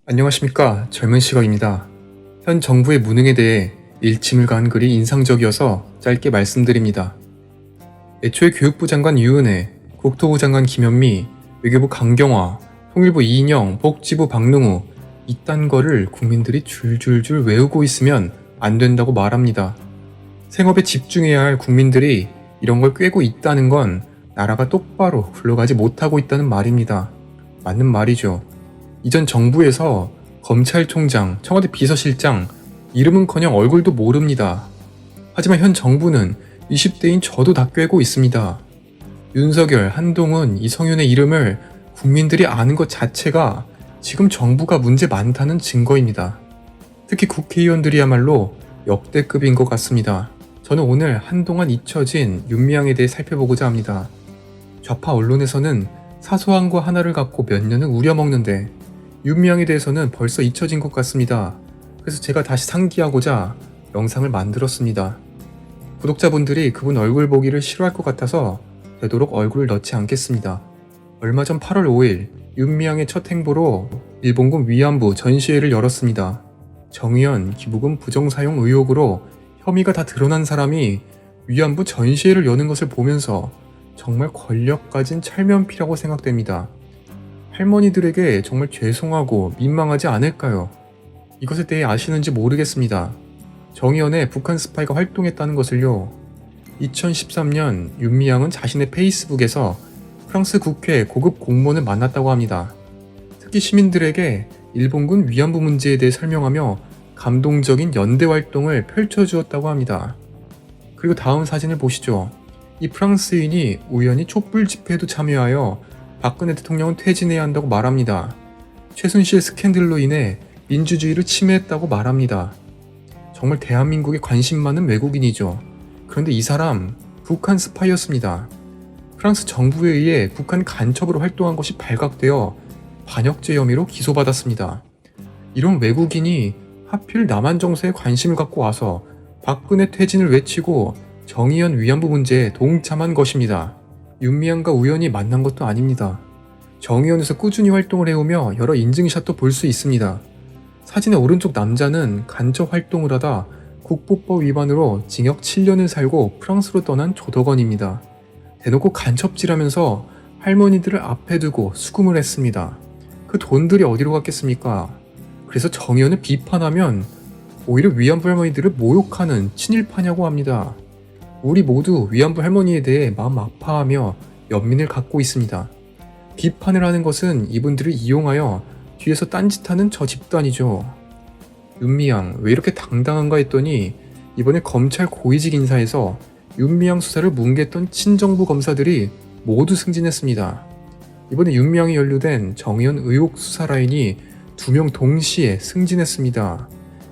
안녕하십니까. 젊은 시각입니다. 현 정부의 무능에 대해 일침을 가한 글이 인상적이어서 짧게 말씀드립니다. 애초에 교육부 장관 유은혜, 국토부 장관 김현미, 외교부 강경화, 통일부 이인영, 복지부 박능우 이딴 거를 국민들이 줄줄줄 외우고 있으면 안 된다고 말합니다. 생업에 집중해야 할 국민들이 이런 걸 꿰고 있다는 건 나라가 똑바로 굴러가지 못하고 있다는 말입니다. 맞는 말이죠. 이전 정부에서 검찰총장, 청와대 비서실장 이름은커녕 얼굴도 모릅니다. 하지만 현 정부는 20대인 저도 다 꿰고 있습니다. 윤석열, 한동훈, 이성윤의 이름을 국민들이 아는 것 자체가 지금 정부가 문제 많다는 증거입니다. 특히 국회의원들이야말로 역대급인 것 같습니다. 저는 오늘 한동안 잊혀진 윤미향에 대해 살펴보고자 합니다. 좌파 언론에서는 사소한 거 하나를 갖고 몇 년을 우려먹는데 윤미향에 대해서는 벌써 잊혀진 것 같습니다. 그래서 제가 다시 상기하고자 영상을 만들었습니다. 구독자분들이 그분 얼굴 보기를 싫어할 것 같아서 되도록 얼굴을 넣지 않겠습니다. 얼마 전 8월 5일 윤미향의 첫 행보로 일본군 위안부 전시회를 열었습니다. 정의연, 기부금 부정사용 의혹으로 혐의가 다 드러난 사람이 위안부 전시회를 여는 것을 보면서 정말 권력 가진 찰면피라고 생각됩니다. 할머니들에게 정말 죄송하고 민망하지 않을까요? 이것에 대해 아시는지 모르겠습니다. 정의연의 북한 스파이가 활동했다는 것을요. 2013년 윤미향은 자신의 페이스북에서 프랑스 국회 고급 공무원을 만났다고 합니다. 특히 시민들에게 일본군 위안부 문제에 대해 설명하며 감동적인 연대 활동을 펼쳐주었다고 합니다. 그리고 다음 사진을 보시죠. 이 프랑스인이 우연히 촛불 집회에도 참여하여 박근혜 대통령은 퇴진해야 한다고 말합니다. 최순실 스캔들로 인해 민주주의를 침해했다고 말합니다. 정말 대한민국에 관심 많은 외국인이죠. 그런데 이 사람 북한 스파이였습니다. 프랑스 정부에 의해 북한 간첩으로 활동한 것이 발각되어 반역죄 혐의로 기소받았습니다. 이런 외국인이 하필 남한 정세에 관심을 갖고 와서 박근혜 퇴진을 외치고 정의연 위안부 문제에 동참한 것입니다. 윤미향과 우연히 만난 것도 아닙니다. 정의연에서 꾸준히 활동을 해오며 여러 인증샷도 볼 수 있습니다. 사진의 오른쪽 남자는 간첩 활동을 하다 국보법 위반으로 징역 7년을 살고 프랑스로 떠난 조덕원입니다. 대놓고 간첩질하면서 할머니들을 앞에 두고 수금을 했습니다. 그 돈들이 어디로 갔겠습니까? 그래서 정의연을 비판하면 오히려 위안부 할머니들을 모욕하는 친일파냐고 합니다. 우리 모두 위안부 할머니에 대해 마음 아파하며 연민을 갖고 있습니다. 비판을 하는 것은 이분들을 이용하여 뒤에서 딴짓하는 저 집단이죠. 윤미향 왜 이렇게 당당한가 했더니 이번에 검찰 고위직 인사에서 윤미향 수사를 뭉갰던 친정부 검사들이 모두 승진했습니다. 이번에 윤미향이 연루된 정의연 의혹 수사 라인이 2명 동시에 승진했습니다.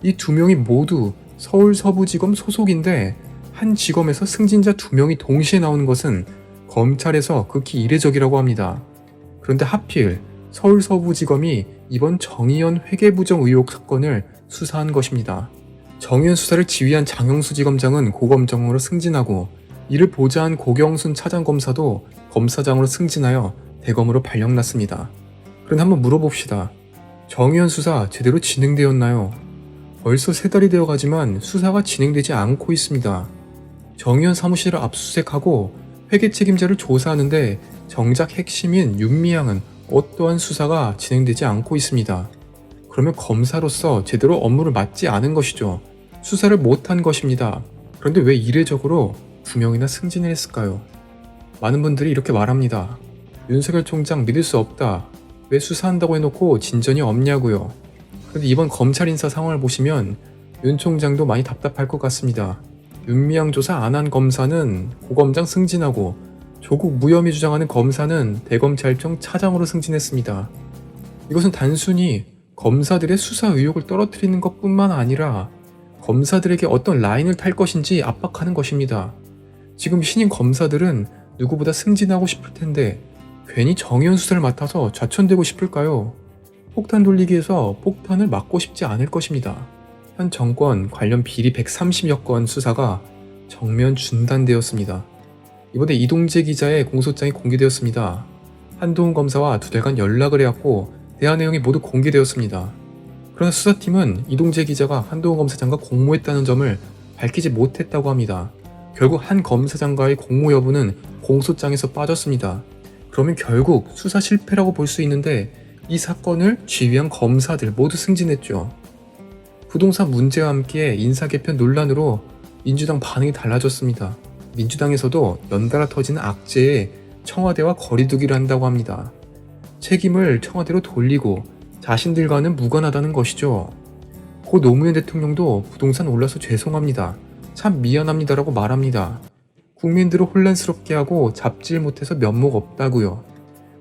이 2명이 모두 서울 서부지검 소속인데 한 지검에서 승진자 2명이 동시에 나오는 것은 검찰에서 극히 이례적이라고 합니다. 그런데 하필 서울 서부지검이 이번 정의연 회계부정 의혹 사건을 수사한 것입니다. 정의연 수사를 지휘한 장영수 지검장은 고검장으로 승진하고 이를 보좌한 고경순 차장검사도 검사장으로 승진하여 대검으로 발령났습니다. 그런데 한번 물어봅시다. 정의연 수사 제대로 진행되었나요? 벌써 3달이 되어가지만 수사가 진행되지 않고 있습니다. 정의연 사무실을 압수수색하고 회계 책임자를 조사하는데 정작 핵심인 윤미향은 어떠한 수사가 진행되지 않고 있습니다. 그러면 검사로서 제대로 업무를 맡지 않은 것이죠. 수사를 못한 것입니다. 그런데 왜 이례적으로 2명이나 승진을 했을까요? 많은 분들이 이렇게 말합니다. 윤석열 총장 믿을 수 없다. 왜 수사한다고 해놓고 진전이 없냐고요. 그런데 이번 검찰 인사 상황을 보시면 윤 총장도 많이 답답할 것 같습니다. 윤미향 조사 안 한 검사는 고검장 승진하고 조국 무혐의 주장하는 검사는 대검찰청 차장으로 승진했습니다. 이것은 단순히 검사들의 수사 의혹을 떨어뜨리는 것뿐만 아니라 검사들에게 어떤 라인을 탈 것인지 압박하는 것입니다. 지금 신임 검사들은 누구보다 승진하고 싶을 텐데 괜히 정의연 수사를 맡아서 좌천되고 싶을까요? 폭탄 돌리기에서 폭탄을 맞고 싶지 않을 것입니다. 현 정권 관련 비리 130여 건 수사가 정면 중단되었습니다. 이번에 이동재 기자의 공소장이 공개되었습니다. 한동훈 검사와 2달간 연락을 해왔고 대화 내용이 모두 공개되었습니다. 그러나 수사팀은 이동재 기자가 한동훈 검사장과 공모했다는 점을 밝히지 못했다고 합니다. 결국 한 검사장과의 공모 여부는 공소장에서 빠졌습니다. 그러면 결국 수사 실패라고 볼 수 있는데 이 사건을 지휘한 검사들 모두 승진했죠. 부동산 문제와 함께 인사 개편 논란으로 민주당 반응이 달라졌습니다. 민주당에서도 연달아 터지는 악재에 청와대와 거리두기를 한다고 합니다. 책임을 청와대로 돌리고 자신들과는 무관하다는 것이죠. 고 노무현 대통령도 부동산 올라서 죄송합니다. 참 미안합니다라고 말합니다. 국민들을 혼란스럽게 하고 잡질 못해서 면목 없다고요.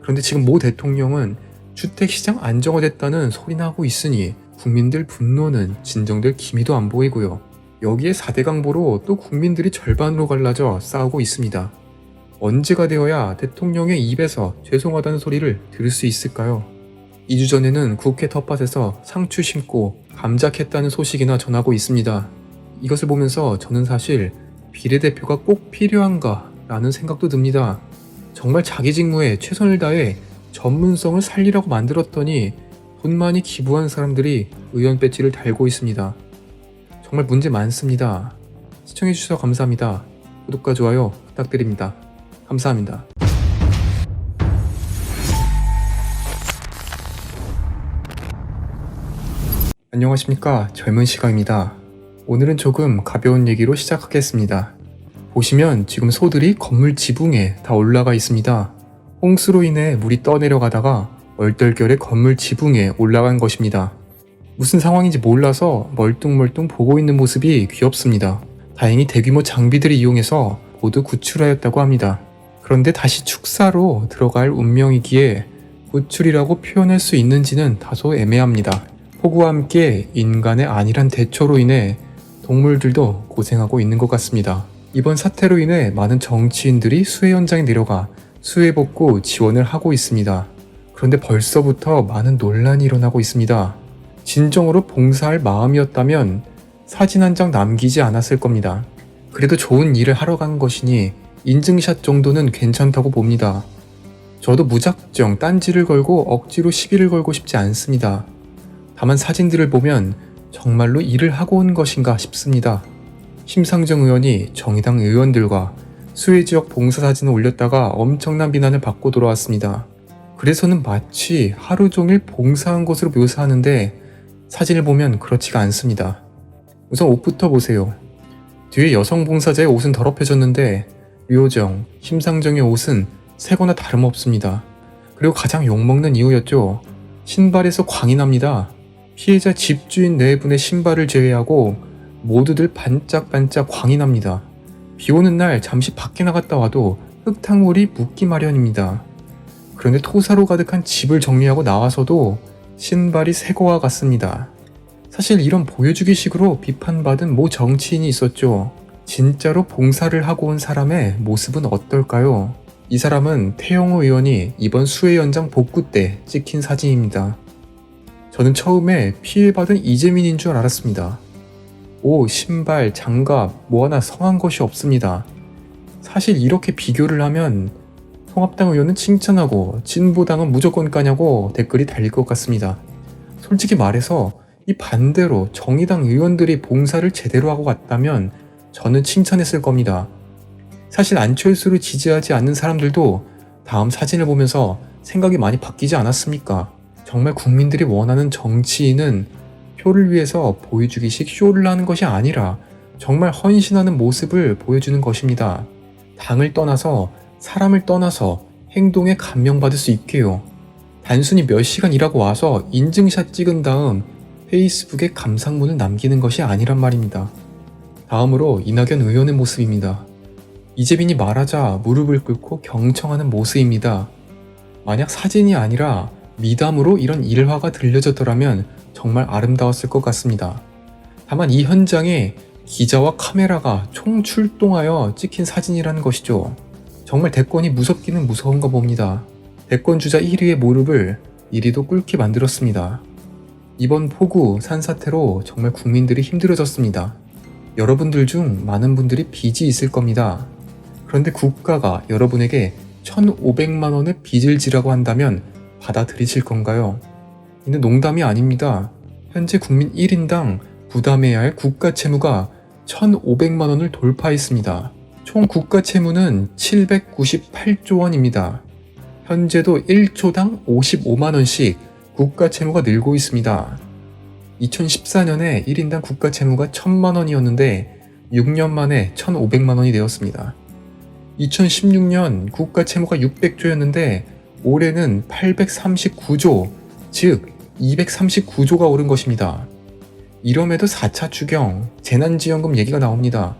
그런데 지금 모 대통령은 주택시장 안정화됐다는 소리나 하고 있으니 국민들 분노는 진정될 기미도 안 보이고요. 여기에 4대 강보로 또 국민들이 절반으로 갈라져 싸우고 있습니다. 언제가 되어야 대통령의 입에서 죄송하다는 소리를 들을 수 있을까요? 2주 전에는 국회 텃밭에서 상추 심고 감자 캤다는 소식이나 전하고 있습니다. 이것을 보면서 저는 사실 비례대표가 꼭 필요한가 라는 생각도 듭니다. 정말 자기 직무에 최선을 다해 전문성을 살리라고 만들었더니 돈 많이 기부한 사람들이 의원 배지를 달고 있습니다. 정말 문제 많습니다. 시청해주셔서 감사합니다. 구독과 좋아요 부탁드립니다. 감사합니다. 안녕하십니까, 젊은 시각입니다. 오늘은 조금 가벼운 얘기로 시작하겠습니다. 보시면 지금 소들이 건물 지붕에 다 올라가 있습니다. 홍수로 인해 물이 떠내려가다가 얼떨결에 건물 지붕에 올라간 것입니다. 무슨 상황인지 몰라서 멀뚱멀뚱 보고 있는 모습이 귀엽습니다. 다행히 대규모 장비들을 이용해서 모두 구출하였다고 합니다. 그런데 다시 축사로 들어갈 운명이기에 구출이라고 표현할 수 있는지는 다소 애매합니다. 폭우와 함께 인간의 안일한 대처로 인해 동물들도 고생하고 있는 것 같습니다. 이번 사태로 인해 많은 정치인들이 수해 현장에 내려가 수해 복구 지원을 하고 있습니다. 그런데 벌써부터 많은 논란이 일어나고 있습니다. 진정으로 봉사할 마음이었다면 사진 한 장 남기지 않았을 겁니다. 그래도 좋은 일을 하러 간 것이니 인증샷 정도는 괜찮다고 봅니다. 저도 무작정 딴지를 걸고 억지로 시비를 걸고 싶지 않습니다. 다만 사진들을 보면 정말로 일을 하고 온 것인가 싶습니다. 심상정 의원이 정의당 의원들과 수해지역 봉사사진을 올렸다가 엄청난 비난을 받고 돌아왔습니다. 그래서는 마치 하루 종일 봉사한 것으로 묘사하는데 사진을 보면 그렇지가 않습니다. 우선 옷부터 보세요. 뒤에 여성 봉사자의 옷은 더럽혀졌는데 류호정, 심상정의 옷은 새거나 다름없습니다. 그리고 가장 욕먹는 이유였죠. 신발에서 광이 납니다. 피해자 집주인 4분의 신발을 제외하고 모두들 반짝반짝 광이 납니다. 비 오는 날 잠시 밖에 나갔다 와도 흙탕물이 묻기 마련입니다. 그런데 토사로 가득한 집을 정리하고 나와서도 신발이 새거와 같습니다. 사실 이런 보여주기식으로 비판받은 모 정치인이 있었죠. 진짜로 봉사를 하고 온 사람의 모습은 어떨까요? 이 사람은 태영호 의원이 이번 수해 현장 복구 때 찍힌 사진입니다. 저는 처음에 피해받은 이재민인 줄 알았습니다. 옷, 신발, 장갑 뭐 하나 성한 것이 없습니다. 사실 이렇게 비교를 하면 통합당 의원은 칭찬하고 진보당은 무조건 까냐고 댓글이 달릴 것 같습니다. 솔직히 말해서 이 반대로 정의당 의원들이 봉사를 제대로 하고 갔다면 저는 칭찬했을 겁니다. 사실 안철수를 지지하지 않는 사람들도 다음 사진을 보면서 생각이 많이 바뀌지 않았습니까? 정말 국민들이 원하는 정치인은 표를 위해서 보여주기식 쇼를 하는 것이 아니라 정말 헌신하는 모습을 보여주는 것입니다. 당을 떠나서 사람을 떠나서 행동에 감명받을 수 있게요. 단순히 몇 시간 일하고 와서 인증샷 찍은 다음 페이스북에 감상문을 남기는 것이 아니란 말입니다. 다음으로 이낙연 의원의 모습입니다. 이재민이 말하자 무릎을 꿇고 경청하는 모습입니다. 만약 사진이 아니라 미담으로 이런 일화가 들려졌더라면 정말 아름다웠을 것 같습니다. 다만 이 현장에 기자와 카메라가 총출동하여 찍힌 사진이라는 것이죠. 정말 대권이 무섭기는 무서운가 봅니다. 대권 주자 1위의 무릎을 이리도 꿇게 만들었습니다. 이번 폭우, 산사태로 정말 국민들이 힘들어졌습니다. 여러분들 중 많은 분들이 빚이 있을 겁니다. 그런데 국가가 여러분에게 1,500만 원의 빚을 지라고 한다면 받아들이실 건가요? 이는 농담이 아닙니다. 현재 국민 1인당 부담해야 할 국가 채무가 1,500만 원을 돌파했습니다. 총 국가 채무는 798조 원입니다. 현재도 1초당 55만 원씩 국가 채무가 늘고 있습니다. 2014년에 1인당 국가 채무가 1,000만 원이었는데 6년 만에 1,500만 원이 되었습니다. 2016년 국가 채무가 600조였는데 올해는 839조, 즉 239조가 오른 것입니다. 이럼에도 4차 추경, 재난지원금 얘기가 나옵니다.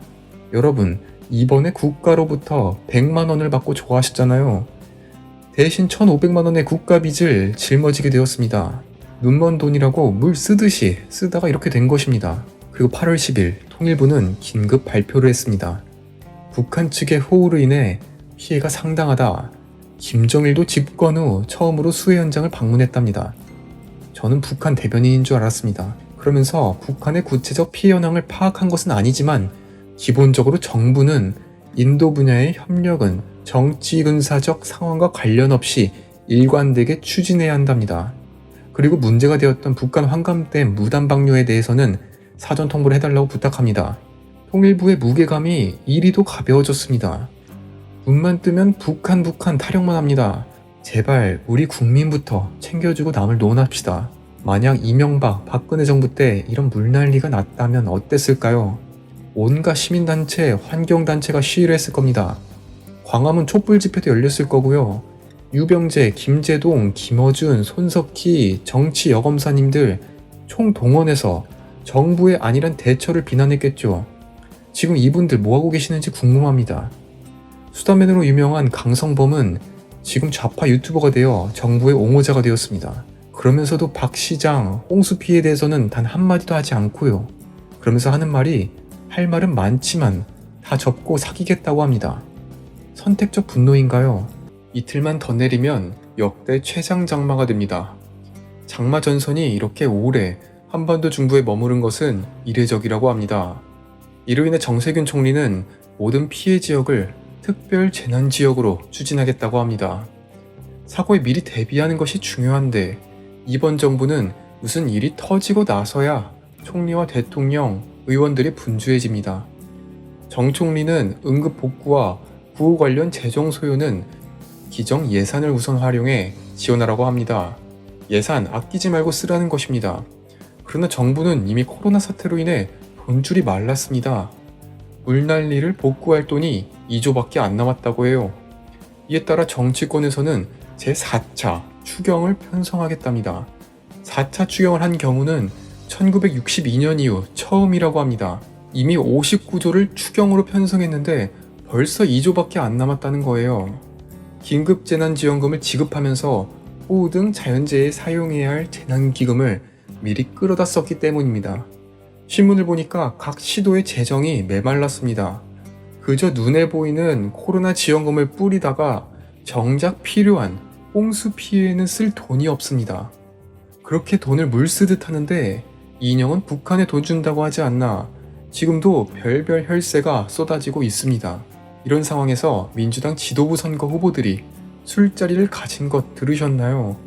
여러분, 이번에 국가로부터 100만 원을 받고 좋아하셨잖아요. 대신 1,500만 원의 국가 빚을 짊어지게 되었습니다. 눈먼 돈이라고 물 쓰듯이 쓰다가 이렇게 된 것입니다. 그리고 8월 10일 통일부는 긴급 발표를 했습니다. 북한 측의 호우로 인해 피해가 상당하다. 김정일도 집권 후 처음으로 수해 현장을 방문했답니다. 저는 북한 대변인인 줄 알았습니다. 그러면서 북한의 구체적 피해 현황을 파악한 것은 아니지만 기본적으로 정부는 인도 분야의 협력은 정치 군사적 상황과 관련 없이 일관되게 추진해야 한답니다. 그리고 문제가 되었던 북한 환감댐 무단 방류에 대해서는 사전 통보를 해달라고 부탁합니다. 통일부의 무게감이 이리도 가벼워졌습니다. 눈만 뜨면 북한 타령만 합니다. 제발 우리 국민부터 챙겨주고 남을 논합시다. 만약 이명박, 박근혜 정부 때 이런 물난리가 났다면 어땠을까요? 온갖 시민단체, 환경단체가 시위를 했을 겁니다. 광화문 촛불 집회도 열렸을 거고요. 유병재, 김재동, 김어준, 손석희, 정치 여검사님들 총동원해서 정부의 안일한 대처를 비난했겠죠. 지금 이분들 뭐하고 계시는지 궁금합니다. 수다맨으로 유명한 강성범은 지금 좌파 유튜버가 되어 정부의 옹호자가 되었습니다. 그러면서도 박 시장, 홍수 피해에 대해서는 단 한마디도 하지 않고요. 그러면서 하는 말이 할 말은 많지만 다 접고 사귀겠다고 합니다. 선택적 분노인가요? 이틀만 더 내리면 역대 최장 장마가 됩니다. 장마 전선이 이렇게 오래 한반도 중부에 머무른 것은 이례적이라고 합니다. 이로 인해 정세균 총리는 모든 피해 지역을 특별 재난 지역으로 추진하겠다고 합니다. 사고에 미리 대비하는 것이 중요한데 이번 정부는 무슨 일이 터지고 나서야 총리와 대통령, 의원들이 분주해집니다. 정 총리는 응급 복구와 구호 관련 재정 소요는 기정 예산을 우선 활용해 지원하라고 합니다. 예산 아끼지 말고 쓰라는 것입니다. 그러나 정부는 이미 코로나 사태로 인해 돈줄이 말랐습니다. 물난리를 복구할 돈이 2조밖에 안 남았다고 해요. 이에 따라 정치권에서는 제4차 추경을 편성하겠답니다. 4차 추경을 한 경우는 1962년 이후 처음이라고 합니다. 이미 59조를 추경으로 편성했는데 벌써 2조밖에 안 남았다는 거예요. 긴급재난지원금을 지급하면서 호우 등 자연재해에 사용해야 할 재난기금을 미리 끌어다 썼기 때문입니다. 신문을 보니까 각 시도의 재정이 메말랐습니다. 그저 눈에 보이는 코로나 지원금을 뿌리다가 정작 필요한 홍수 피해에는 쓸 돈이 없습니다. 그렇게 돈을 물 쓰듯 하는데 이인영은 북한에 돈 준다고 하지 않나 지금도 별별 혈세가 쏟아지고 있습니다. 이런 상황에서 민주당 지도부 선거 후보들이 술자리를 가진 것 들으셨나요?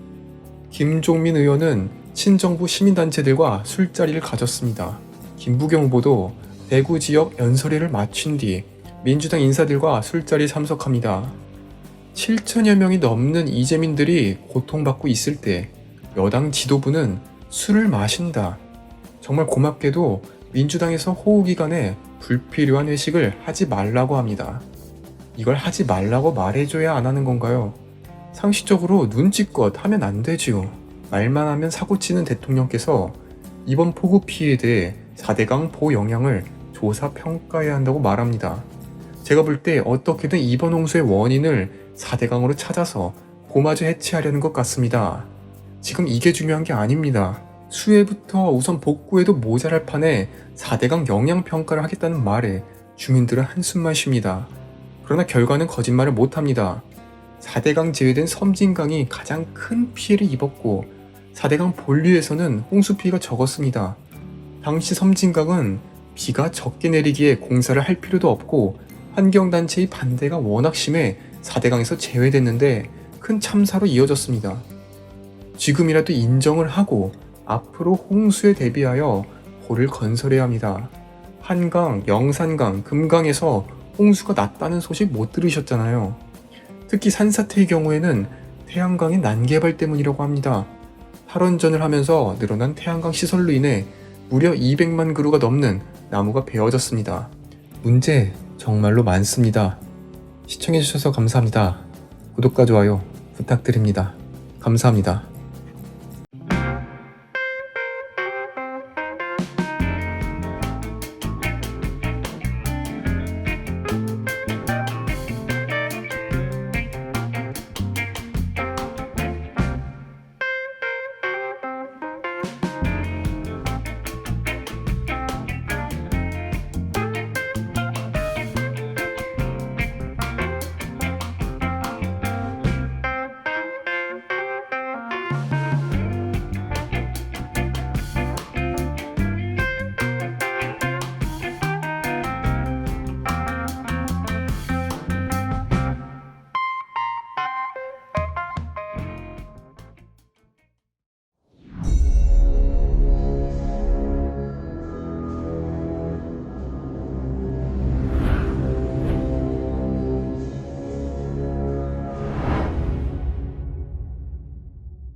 김종민 의원은 친정부 시민단체들과 술자리를 가졌습니다. 김부경 후보도 대구 지역 연설회를 마친 뒤 민주당 인사들과 술자리에 참석합니다. 7천여 명이 넘는 이재민들이 고통받고 있을 때 여당 지도부는 술을 마신다. 정말 고맙게도 민주당에서 호우 기간에 불필요한 회식을 하지 말라고 합니다. 이걸 하지 말라고 말해줘야 안 하는 건가요? 상식적으로 눈치껏 하면 안 되지요. 말만 하면 사고치는 대통령께서 이번 폭우 피해에 대해 4대강 보호 영향을 조사 평가해야 한다고 말합니다. 제가 볼 때 어떻게든 이번 홍수의 원인을 4대강으로 찾아서 고마저 해체하려는 것 같습니다. 지금 이게 중요한 게 아닙니다. 수해부터 우선 복구에도 모자랄 판에 4대강 영향평가를 하겠다는 말에 주민들은 한숨만 쉽니다. 그러나 결과는 거짓말을 못합니다. 4대강 제외된 섬진강이 가장 큰 피해를 입었고 4대강 본류에서는 홍수 피해가 적었습니다. 당시 섬진강은 비가 적게 내리기에 공사를 할 필요도 없고 환경단체의 반대가 워낙 심해 4대강에서 제외됐는데 큰 참사로 이어졌습니다. 지금이라도 인정을 하고 앞으로 홍수에 대비하여 호를 건설해야 합니다. 한강, 영산강, 금강에서 홍수가 났다는 소식 못 들으셨잖아요. 특히 산사태의 경우에는 태양광의 난개발 때문이라고 합니다. 탈원전을 하면서 늘어난 태양광 시설로 인해 무려 200만 그루가 넘는 나무가 베어졌습니다. 문제 정말로 많습니다. 시청해주셔서 감사합니다. 구독과 좋아요 부탁드립니다. 감사합니다.